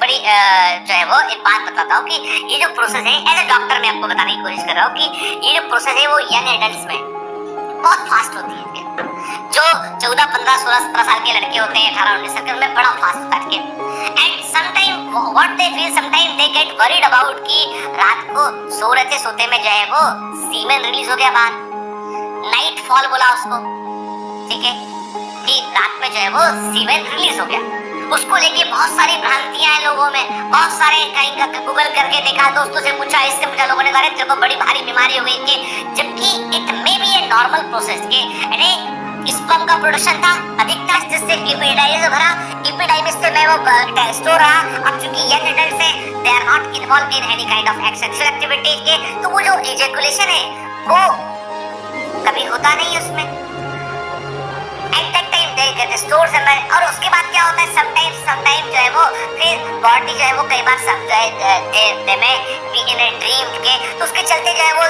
बड़ी जो है वो एक बात बताता हूँ कि ये जो प्रोसेस है एज ए डॉक्टर मैं आपको बताने की कोशिश कर रहा हूँ कि ये जो प्रोसेस है वो यंग एडल्ट्स में बहुत फास्ट होती है। जो 14, 15, 16, 17 साल के लड़के होते हैं, 18, 19 साल के, उनमें बड़ा फास्ट होता है। And sometime what they feel, sometime they get worried about कि रात को सो रहे थे, सोते में जो है वो सीमेन रिलीज हो गया बाहर, नाइट फॉल बोला उसको, ठीक है, कि रात में जो है वो सीमेन रिलीज हो गया। उसको लेके बहुत सारी भ्रांतियां हैं लोगों में, बहुत सारे कहीं का गूगल करके देखा, दोस्तों से पूछा, इससे पूछा, लोगों ने कहा तेरे को बड़ी भारी बीमारी हो गई कि, जबकि it may be a normal process के अरे स्पर्म का प्रोडक्शन था अधिक था, जिससे एपिडाइमिस भरा, एपिडाइमिस से मैं वो स्टोर रहा। अब चूंकि यंग एडल्ट है, they are not involve in any kind of sexual activity के, तो वो जो इजैकुलेशन है वो कभी होता नहीं है उसमें। At that time they get store somewhere, और उसके बाद क्या होता है, समटाइम जो है वो फिर बॉडी जो है वो कई बार सब जो है दे में बी इन ए ड्रीम के, तो उसके चलते जो है वो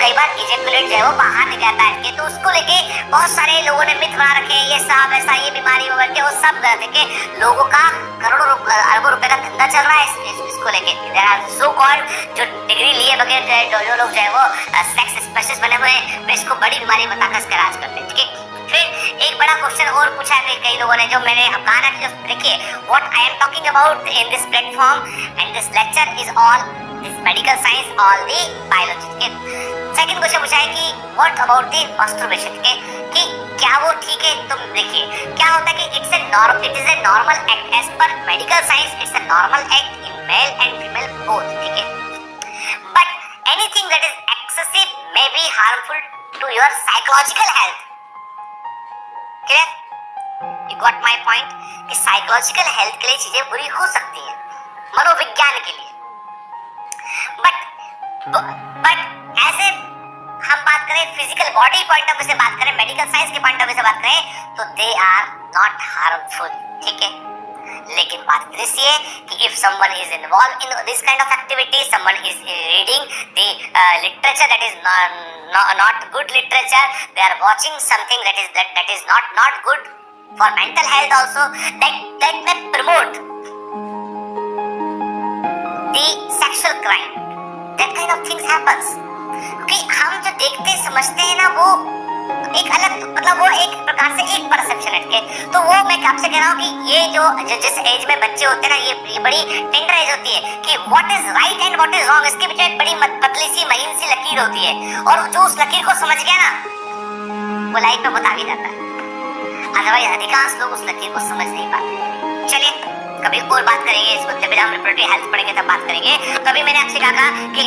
कई बार इजैकुलेट जो है वो बाहर निकल जाता है। तो उसको लेके बहुत सारे लोगों ने मिथ बना रखे, ये सब ऐसा, ये बीमारी हो करके, वो सब गलत है कि लोगों का करोड़ों अरबों रुपए का धंधा चल रहा है इसको लेके। देयर आर सो कॉल्ड जो डिग्री लिए बगैर जो लोग जो है वो सेक्स स्पेशलिस्ट बने हुए हैं, वे इसको बड़ी बीमारी बताकर इसका इलाज करते हैं, ठीक है। फिर एक बड़ा क्वेश्चन और पूछा है कई लोगों ने, जो मैंने कहा ना कि देखिए what I am talking about in this platform and this lecture is all this medical science, all the biology के। सेकंड क्वेश्चन पूछा है कि व्हाट अबाउट द मास्टरबेशन के, कि क्या वो ठीक है। तुम देखिए क्या होता है कि it is a normal act as per medical science, it's a normal act in male and female both, ठीक है। But anything that is excessive may be harmful to your psychological health. Clear? You got my point? कि psychological health के लिए चीजें बुरी हो सकती हैं, मनोविज्ञान के लिए। बट ऐसे हम बात करें physical body point of view से बात करें, मेडिकल साइंस के पॉइंट ऑफ व्यू से बात करें, तो दे आर नॉट हार्मफुल, ठीक है। लेकिन बात दृश्य है कि if someone is involved in this kind of activity, someone is reading the literature that is not good literature, they are watching something that is not good for mental health also, that may promote the sexual crime, that kind of things happens। क्योंकि हम जो देखते समझते हैं ना, वो एक अलग, मतलब वो एक प्रकार से एक परसेप्शन है, तो वो मैं आपसे कह रहा हूँ कि ये जो जिस एज में बच्चे होते हैं ना, ये बड़ी टेंडर एज होती है कि what is right and what is wrong, इसके बीच में बड़ी पतली सी महीन सी लकीर होती है, और जो उस लकीर को समझ गया ना वो लाइफ में बहुत आगे जाता है। अदरवाइज अधिकांश लोग उस लकीर को समझ नहीं पाते। चलिए कभी और बात करेंगे इस मुद्दे पे, जब हम रिप्रोडक्टिव हेल्थ पढ़ेंगे तब बात करेंगे। तो अभी मैंने आपसे कहा कि